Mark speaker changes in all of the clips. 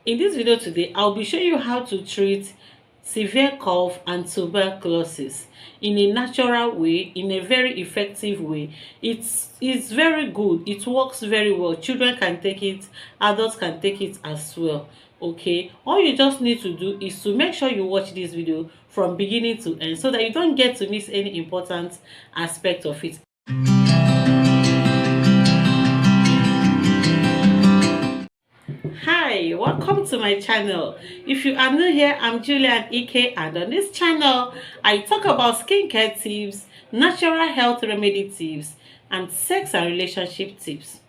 Speaker 1: In this video today, I'll be showing you how to treat severe cough and tuberculosis in a natural way, in a very effective way. It's very good. It works very well. Children can take it, adults can take it as well. Okay, all you just need to do is to make sure you watch this video from beginning to end so that you don't get to miss any important aspect of it. Hi, welcome to my channel. If you are new here, I'm Julian Ike, and on this channel I talk about skincare tips, natural health remedy tips, and sex and relationship tips.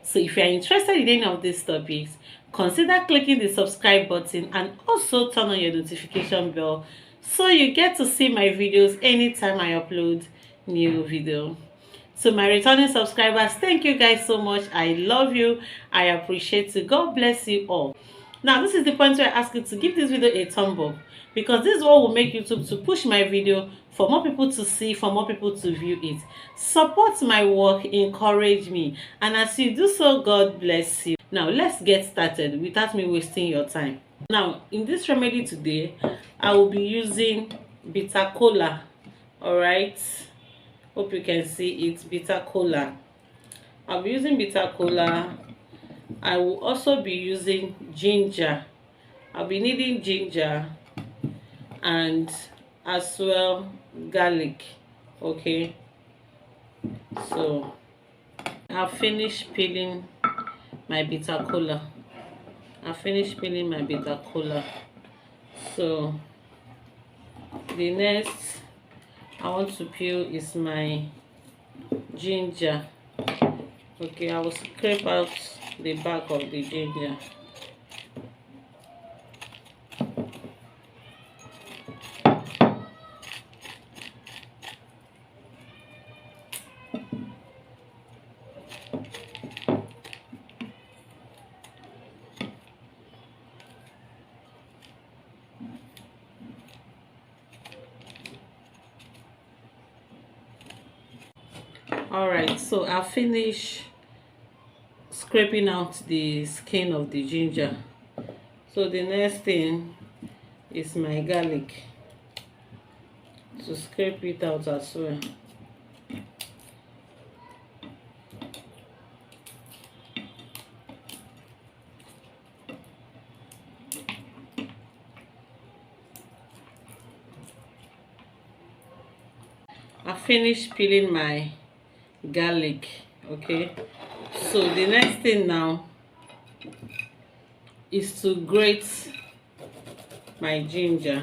Speaker 1: So if you are interested in any of these topics, consider clicking the subscribe button and also turn on your notification bell so you get to see my videos anytime I upload new video. To my returning subscribers, thank you guys so much. I love you. I appreciate you. God bless you all. Now, this is the point where I ask you to give this video a thumb up, because this is what will make YouTube to push my video for more people to see, for more people to view it. Support my work, encourage me, and as you do so, God bless you. Now, let's get started without me wasting your time. Now, in this remedy today, I will be using bitter cola. All right. Hope you can see it. Bitter cola. I'll be using bitter cola. I will also be using ginger. I'll be needing ginger and as well garlic. Okay, so I've finished peeling my bitter cola. So the next I want to peel is my ginger. Okay, I will scrape out the back of the ginger. Alright, so I finish scraping out the skin of the ginger. So the next thing is my garlic, to scrape it out as well. I finished peeling my garlic. Okay, so the next thing now is to grate my ginger.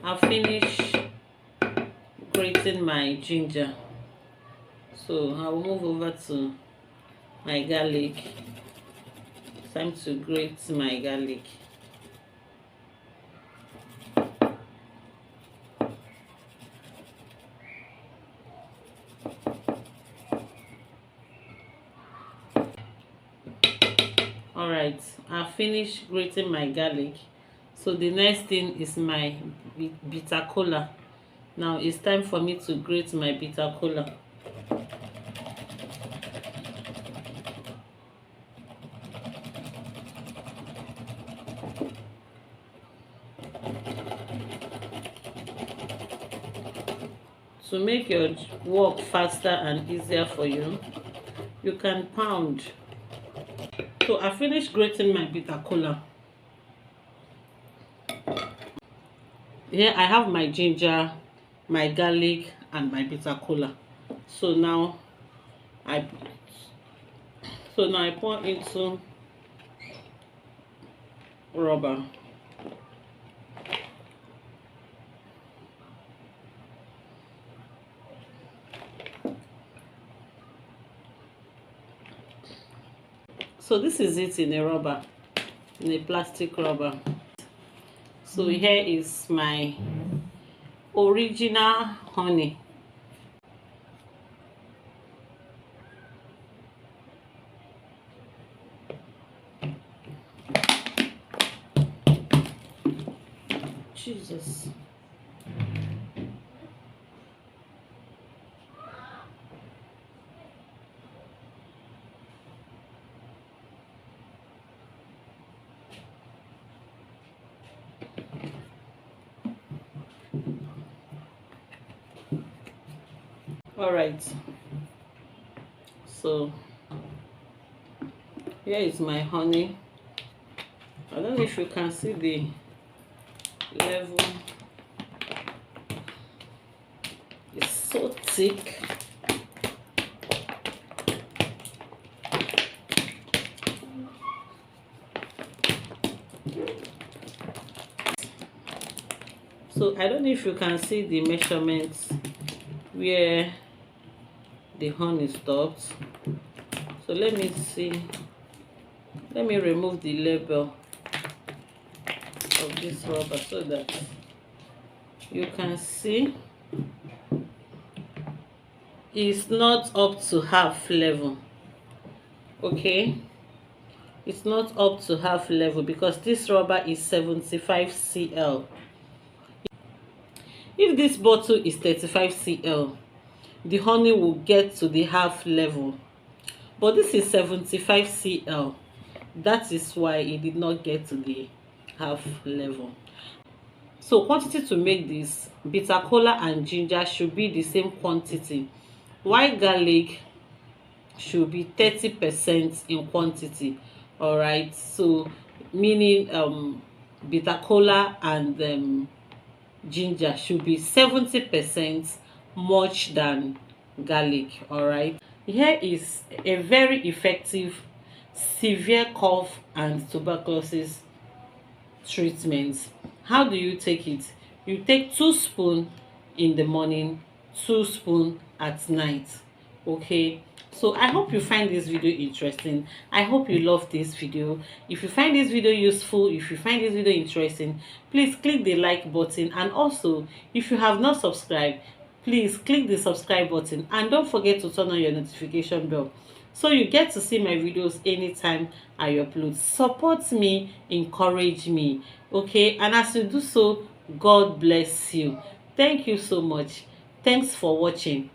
Speaker 1: I'll finish grating my ginger, so I will move over to my garlic. It's time to grate my garlic. Alright, I finished grating my garlic. So the next thing is my bitter cola. Now it's time for me to grate my bitter cola. To make your work faster and easier for you, you can pound. So I finished grating my bitter cola. Here I have my ginger, my garlic, and my bitter cola. So now I pour into rubber. So this is it in a rubber, in a plastic rubber. So here is my original honey. Jesus. All right, so here is my honey. I don't know if you can see the level. It's so thick. So I don't know if you can see the measurements where the honey stopped. So let me see. Let me remove the label of this rubber so that you can see it's not up to half level. Okay, it's not up to half level because this rubber is 75 cl. If this bottle is 35 cl, the honey will get to the half level, but this is 75 cl. That is why it did not get to the half level. So quantity to make this, bitter kola and ginger should be the same quantity. White garlic should be 30% in quantity. All right, so meaning bitter kola and ginger should be 70% much than garlic. All right, here is a very effective severe cough and tuberculosis treatment. How do you take it? You take 2 spoons in the morning, 2 spoons at night. Okay, so I hope you find this video interesting. I hope you love this video. If you find this video useful, if you find this video interesting, please click the like button, and also if you have not subscribed, please click the subscribe button, and don't forget to turn on your notification bell so you get to see my videos anytime I upload. Support me, encourage me, okay? And as you do so, God bless you. Thank you so much. Thanks for watching.